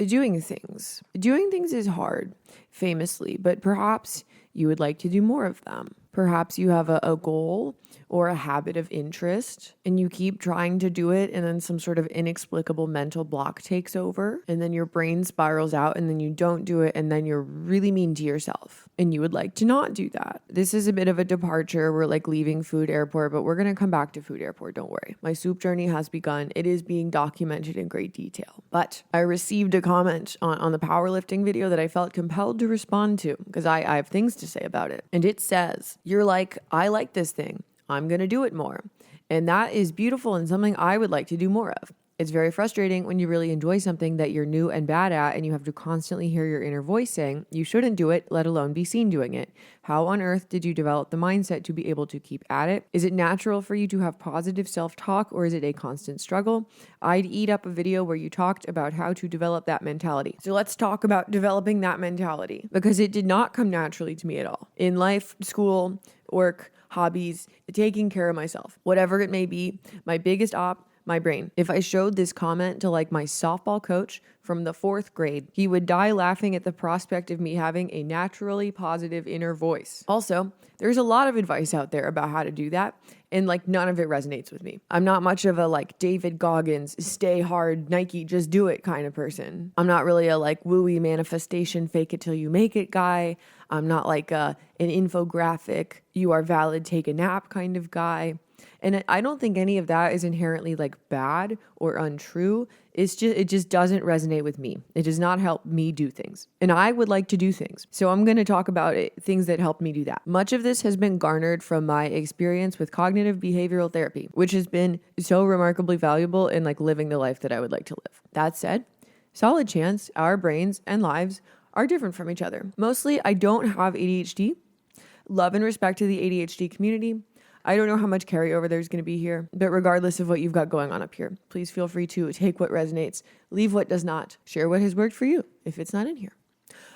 doing things. Doing things is hard, famously, but perhaps you would like to do more of them. Perhaps you have a goal or a habit of interest and you keep trying to do it, and then some sort of inexplicable mental block takes over, and then your brain spirals out, and then you don't do it, and then you're really mean to yourself and you would like to not do that. This is a bit of a departure. We're like leaving Food Airport, but we're going to come back to Food Airport. Don't worry. My soup journey has begun. It is being documented in great detail. But I received a comment on the powerlifting video that I felt compelled to respond to because I have things to say about it. And it says, you're like, I like this thing. I'm going to do it more. And that is beautiful and something I would like to do more of. It's very frustrating when you really enjoy something that you're new and bad at, and you have to constantly hear your inner voice saying, you shouldn't do it, let alone be seen doing it. How on earth did you develop the mindset to be able to keep at it? Is it natural for you to have positive self-talk, or is it a constant struggle? I'd eat up a video where you talked about how to develop that mentality. So let's talk about developing that mentality, because it did not come naturally to me at all. In life, school, work, hobbies, taking care of myself, whatever it may be, my biggest my brain. If I showed this comment to like my softball coach from the 4th grade, he would die laughing at the prospect of me having a naturally positive inner voice. Also, there's a lot of advice out there about how to do that, and like none of it resonates with me. I'm not much of a like David Goggins, stay hard, Nike, just do it kind of person. I'm not really a like wooey manifestation, fake it till you make it guy. I'm not like an infographic, you are valid, take a nap kind of guy. And I don't think any of that is inherently like bad or untrue. It just doesn't resonate with me. It does not help me do things. And I would like to do things. So I'm going to talk about things that help me do that. Much of this has been garnered from my experience with cognitive behavioral therapy, which has been so remarkably valuable in like living the life that I would like to live. That said, solid chance our brains and lives are different from each other. Mostly, I don't have ADHD. Love and respect to the ADHD community. I don't know how much carryover there's going to be here, but regardless of what you've got going on up here, please feel free to take what resonates, leave what does not, share what has worked for you if it's not in here.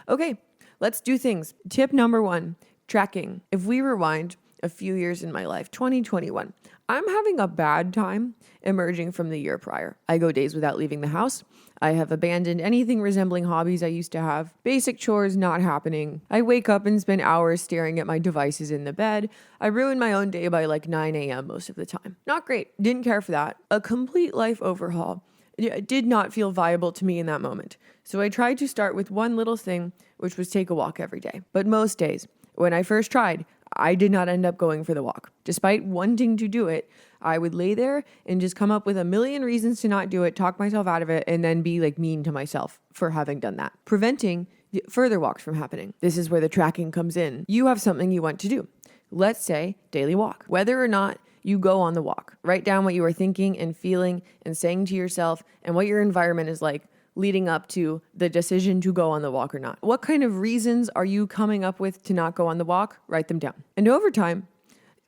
Okay, let's do things. Tip number 1, tracking. If we rewind a few years in my life, 2021, I'm having a bad time emerging from the year prior. I go days without leaving the house. I have abandoned anything resembling hobbies I used to have. Basic chores not happening. I wake up and spend hours staring at my devices in the bed. I ruin my own day by like 9 a.m. most of the time. Not great. Didn't care for that. A complete life overhaul. It did not feel viable to me in that moment. So I tried to start with one little thing, which was take a walk every day. But most days, when I first tried, I did not end up going for the walk. Despite wanting to do it, I would lay there and just come up with a million reasons to not do it, talk myself out of it, and then be like mean to myself for having done that, preventing further walks from happening. This is where the tracking comes in. You have something you want to do. Let's say daily walk. Whether or not you go on the walk, write down what you are thinking and feeling and saying to yourself and what your environment is like leading up to the decision to go on the walk or not. What kind of reasons are you coming up with to not go on the walk? Write them down. And over time,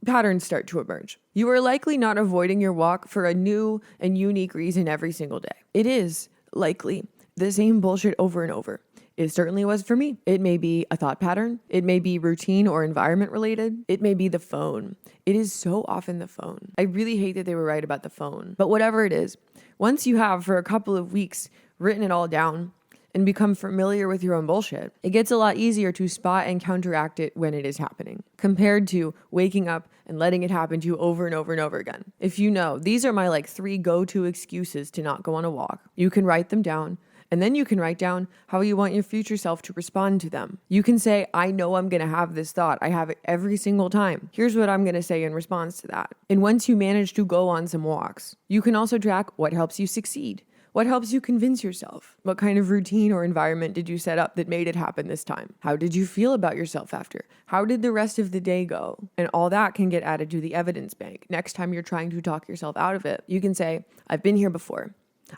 patterns start to emerge. You are likely not avoiding your walk for a new and unique reason every single day. It is likely the same bullshit over and over. It certainly was for me. It may be a thought pattern. It may be routine or environment related. It may be the phone. It is so often the phone. I really hate that they were right about the phone. But whatever it is, once you have for a couple of weeks written it all down and become familiar with your own bullshit, it gets a lot easier to spot and counteract it when it is happening, compared to waking up and letting it happen to you over and over and over again. If you know, these are my like 3 go-to excuses to not go on a walk. You can write them down, and then you can write down how you want your future self to respond to them. You can say, I know I'm going to have this thought. I have it every single time. Here's what I'm going to say in response to that. And once you manage to go on some walks, you can also track what helps you succeed. What helps you convince yourself? What kind of routine or environment did you set up that made it happen this time? How did you feel about yourself after? How did the rest of the day go? And all that can get added to the evidence bank. Next time you're trying to talk yourself out of it, you can say, I've been here before.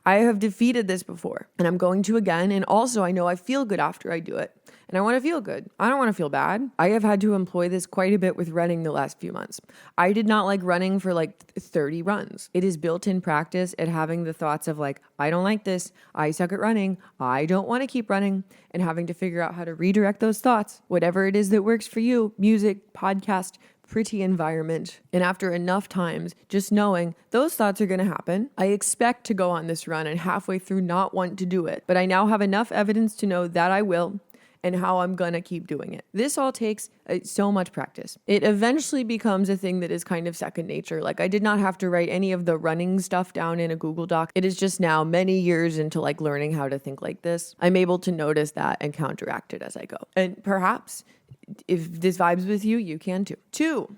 I have defeated this before, and I'm going to again. And also I know I feel good after I do it. And I want to feel good. I don't want to feel bad. I have had to employ this quite a bit with running the last few months. I did not like running for like 30 runs. It is built-in practice at having the thoughts of like, I don't like this. I suck at running. I don't want to keep running. And having to figure out how to redirect those thoughts. Whatever it is that works for you, music, podcast, pretty environment. And after enough times, just knowing those thoughts are going to happen, I expect to go on this run and halfway through not want to do it. But I now have enough evidence to know that I will and how I'm going to keep doing it. This all takes so much practice. It eventually becomes a thing that is kind of second nature. Like I did not have to write any of the running stuff down in a Google Doc. It is just now many years into like learning how to think like this. I'm able to notice that and counteract it as I go. And perhaps if this vibes with you, you can too. 2,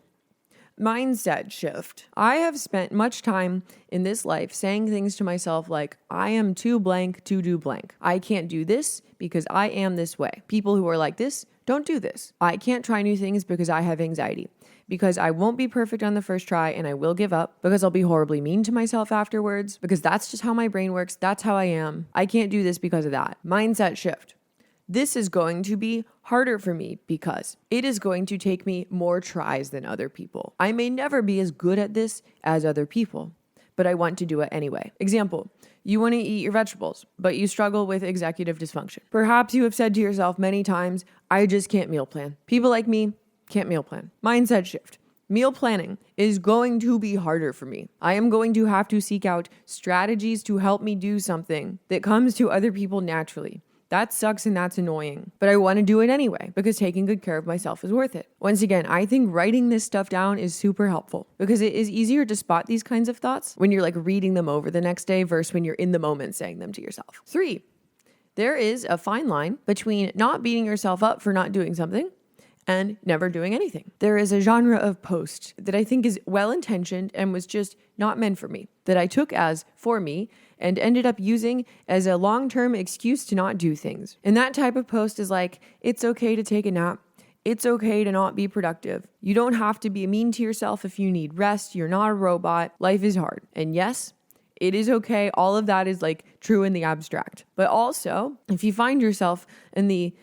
mindset shift. I have spent much time in this life saying things to myself like, I am too blank to do blank. I can't do this because I am this way. People who are like this, don't do this. I can't try new things because I have anxiety. Because I won't be perfect on the first try and I will give up. Because I'll be horribly mean to myself afterwards. Because that's just how my brain works. That's how I am. I can't do this because of that. Mindset shift. This is going to be harder for me because it is going to take me more tries than other people. I may never be as good at this as other people, but I want to do it anyway. Example, you want to eat your vegetables, but you struggle with executive dysfunction. Perhaps you have said to yourself many times, I just can't meal plan. People like me can't meal plan. Mindset shift. Meal planning is going to be harder for me. I am going to have to seek out strategies to help me do something that comes to other people naturally. That sucks and that's annoying, but I want to do it anyway because taking good care of myself is worth it. Once again, I think writing this stuff down is super helpful because it is easier to spot these kinds of thoughts when you're like reading them over the next day versus when you're in the moment saying them to yourself. 3, there is a fine line between not beating yourself up for not doing something and never doing anything. There is a genre of post that I think is well-intentioned and was just not meant for me, that I took as for me and ended up using as a long-term excuse to not do things. And that type of post is like, it's okay to take a nap. It's okay to not be productive. You don't have to be mean to yourself if you need rest. You're not a robot. Life is hard. And yes, it is okay. All of that is like true in the abstract. But also, if you find yourself in the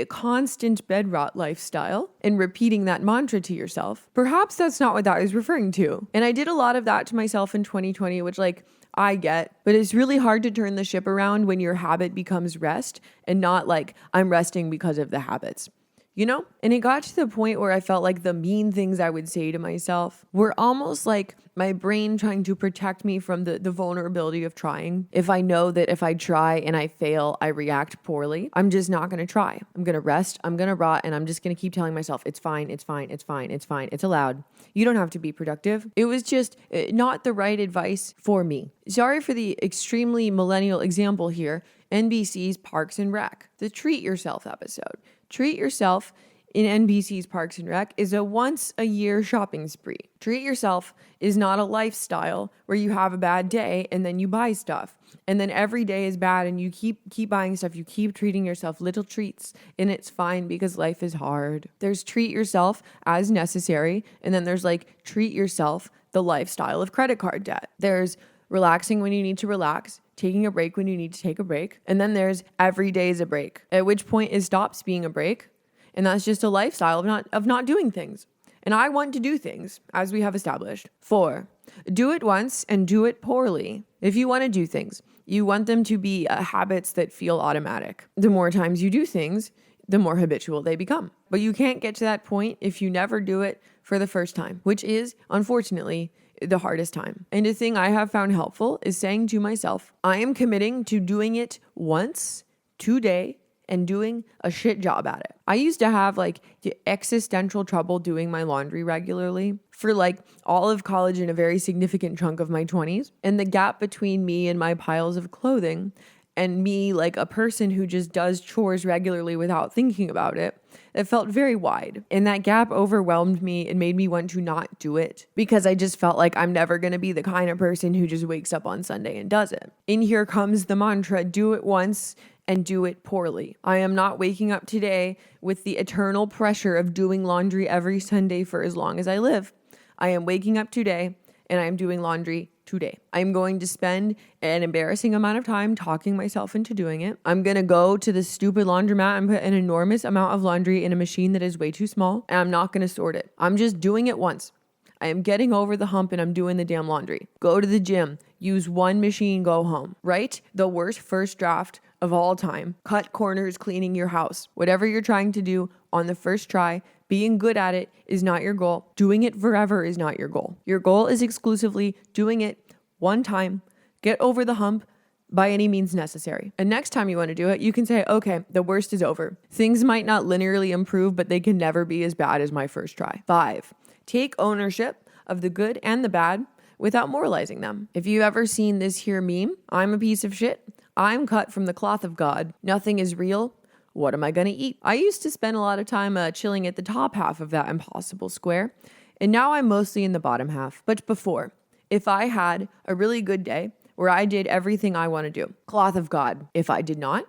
constant bed rot lifestyle and repeating that mantra to yourself, perhaps that's not what that is referring to. And I did a lot of that to myself in 2020, which like I get, but it's really hard to turn the ship around when your habit becomes rest and not like I'm resting because of the habits. You know? And it got to the point where I felt like the mean things I would say to myself were almost like my brain trying to protect me from the vulnerability of trying. If I know that if I try and I fail, I react poorly, I'm just not going to try. I'm going to rest, I'm going to rot, and I'm just going to keep telling myself, it's fine, it's fine, it's fine, it's fine, it's allowed. You don't have to be productive. It was just not the right advice for me. Sorry for the extremely millennial example here. NBC's Parks and Rec, the Treat Yourself episode. Treat Yourself in NBC's Parks and Rec is a once a year shopping spree. Treat Yourself is not a lifestyle where you have a bad day and then you buy stuff. And then every day is bad and you keep buying stuff. You keep treating yourself little treats and it's fine because life is hard. There's treat yourself as necessary. And then there's like treat yourself, the lifestyle of credit card debt. There's relaxing when you need to relax, taking a break when you need to take a break. And then there's every day is a break, at which point it stops being a break. And that's just a lifestyle of not doing things. And I want to do things, as we have established. 4, do it once and do it poorly. If you want to do things, you want them to be habits that feel automatic. The more times you do things, the more habitual they become. But you can't get to that point if you never do it for the first time, which is, unfortunately, the hardest time. And a thing I have found helpful is saying to myself, I am committing to doing it once today and doing a shit job at it. I used to have like existential trouble doing my laundry regularly for like all of college and a very significant chunk of my 20s. And the gap between me and my piles of clothing and me, like a person who just does chores regularly without thinking about it, it felt very wide. And that gap overwhelmed me and made me want to not do it because I just felt like I'm never going to be the kind of person who just wakes up on Sunday and does it. In here comes the mantra, do it once and do it poorly. I am not waking up today with the eternal pressure of doing laundry every Sunday for as long as I live. I am waking up today and I am doing laundry today. I'm going to spend an embarrassing amount of time talking myself into doing it. I'm going to go to the stupid laundromat and put an enormous amount of laundry in a machine that is way too small, and I'm not going to sort it. I'm just doing it once. I am getting over the hump and I'm doing the damn laundry. Go to the gym, use one machine, go home. Write the worst first draft of all time. Cut corners cleaning your house. Whatever you're trying to do on the first try, Being good at it is not your goal. Doing it forever is not your goal. Your goal is exclusively doing it one time, get over the hump by any means necessary. And next time you want to do it, you can say, okay, the worst is over. Things might not linearly improve, but they can never be as bad as my first try. 5, take ownership of the good and the bad without moralizing them. If you've ever seen this here meme, I'm a piece of shit. I'm cut from the cloth of God. Nothing is real. What am I going to eat? I used to spend a lot of time chilling at the top half of that impossible square, and now I'm mostly in the bottom half. But before, if I had a really good day where I did everything I want to do, cloth of God. If I did not,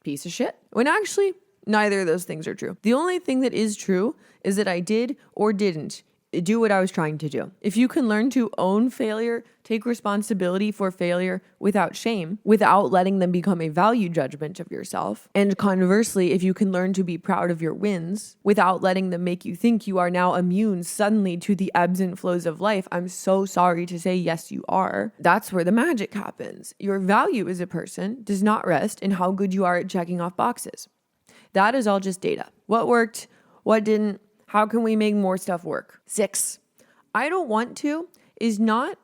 piece of shit. When actually, neither of those things are true. The only thing that is true is that I did or didn't do what I was trying to do. If you can learn to own failure, take responsibility for failure without shame, without letting them become a value judgment of yourself, and conversely, if you can learn to be proud of your wins without letting them make you think you are now immune suddenly to the ebbs and flows of life, I'm so sorry to say, yes, you are. That's where the magic happens. Your value as a person does not rest in how good you are at checking off boxes. That is all just data. What worked? What didn't? How can we make more stuff work? 6, I don't want to is not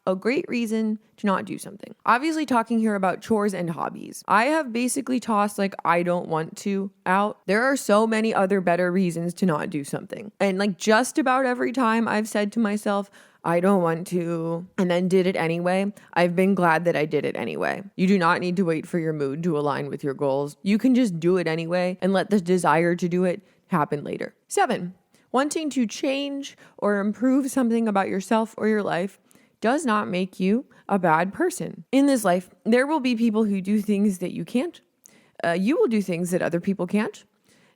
a great reason to not do something. Obviously talking here about chores and hobbies. I have basically tossed I don't want to out. There are so many other better reasons to not do something. And just about every time I've said to myself, I don't want to, and then did it anyway, I've been glad that I did it anyway. You do not need to wait for your mood to align with your goals. You can just do it anyway and let the desire to do it happen later. 7, wanting to change or improve something about yourself or your life does not make you a bad person. In this life, there will be people who do things that you can't. You will do things that other people can't.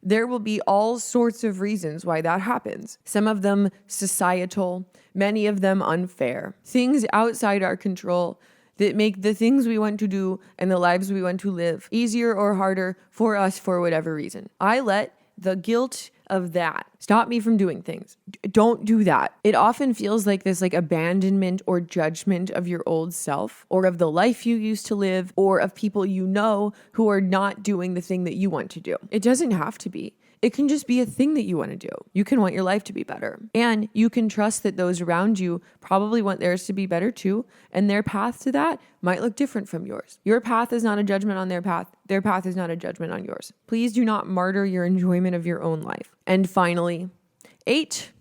There will be all sorts of reasons why that happens. Some of them societal, many of them unfair. Things outside our control that make the things we want to do and the lives we want to live easier or harder for us for whatever reason. I let the guilt of that stop me from doing things. Don't do that. It often feels like this abandonment or judgment of your old self or of the life you used to live or of people you know who are not doing the thing that you want to do. It doesn't have to be. It can just be a thing that you want to do. You can want your life to be better. And you can trust that those around you probably want theirs to be better too. And their path to that might look different from yours. Your path is not a judgment on their path. Their path is not a judgment on yours. Please do not martyr your enjoyment of your own life. And finally, 8,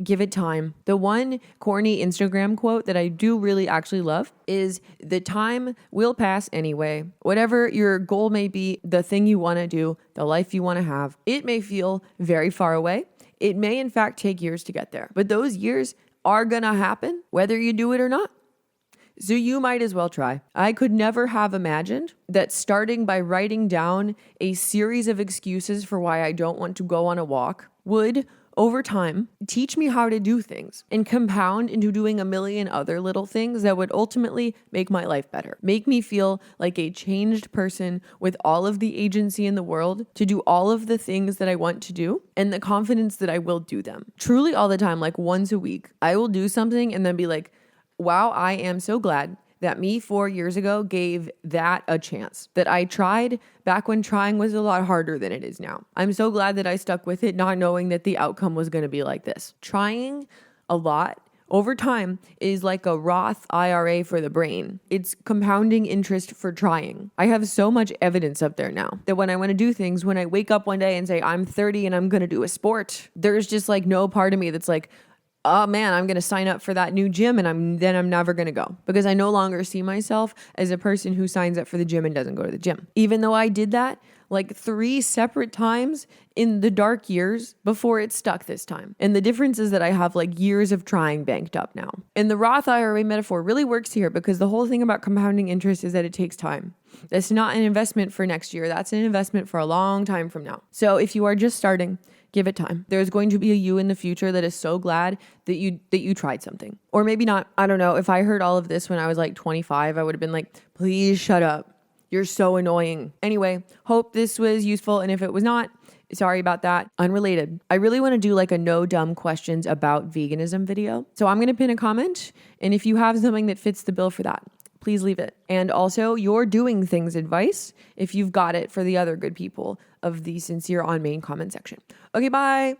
give it time. The one corny Instagram quote that I do really actually love is the time will pass anyway. Whatever your goal may be, the thing you want to do, the life you want to have, it may feel very far away. It may in fact take years to get there, but those years are going to happen whether you do it or not. So you might as well try. I could never have imagined that starting by writing down a series of excuses for why I don't want to go on a walk would, over time, teach me how to do things and compound into doing a million other little things that would ultimately make my life better. Make me feel like a changed person with all of the agency in the world to do all of the things that I want to do and the confidence that I will do them. Truly all the time, once a week, I will do something and then be like, wow, I am so glad that me 4 years ago gave that a chance, that I tried back when trying was a lot harder than it is now. I'm so glad that I stuck with it, not knowing that the outcome was going to be like this. Trying a lot over time is like a Roth IRA for the brain. It's compounding interest for trying. I have so much evidence up there now that when I want to do things, when I wake up one day and say, I'm 30 and I'm going to do a sport, there's just no part of me that's like, oh man, I'm going to sign up for that new gym and I'm never going to go, because I no longer see myself as a person who signs up for the gym and doesn't go to the gym. Even though I did that 3 separate times in the dark years before it stuck this time. And the difference is that I have years of trying banked up now. And the Roth IRA metaphor really works here because the whole thing about compounding interest is that it takes time. That's not an investment for next year. That's an investment for a long time from now. So if you are just starting, give it time. There's going to be a you in the future that is so glad that you tried something. Or maybe not. I don't know. If I heard all of this when I was 25, I would have been like, please shut up. You're so annoying. Anyway, hope this was useful. And if it was not, sorry about that. Unrelated. I really want to do a no dumb questions about veganism video. So I'm going to pin a comment. And if you have something that fits the bill for that, please leave it. And also your doing things advice, if you've got it for the other good people of the Sincere on Main comment section. Okay, bye.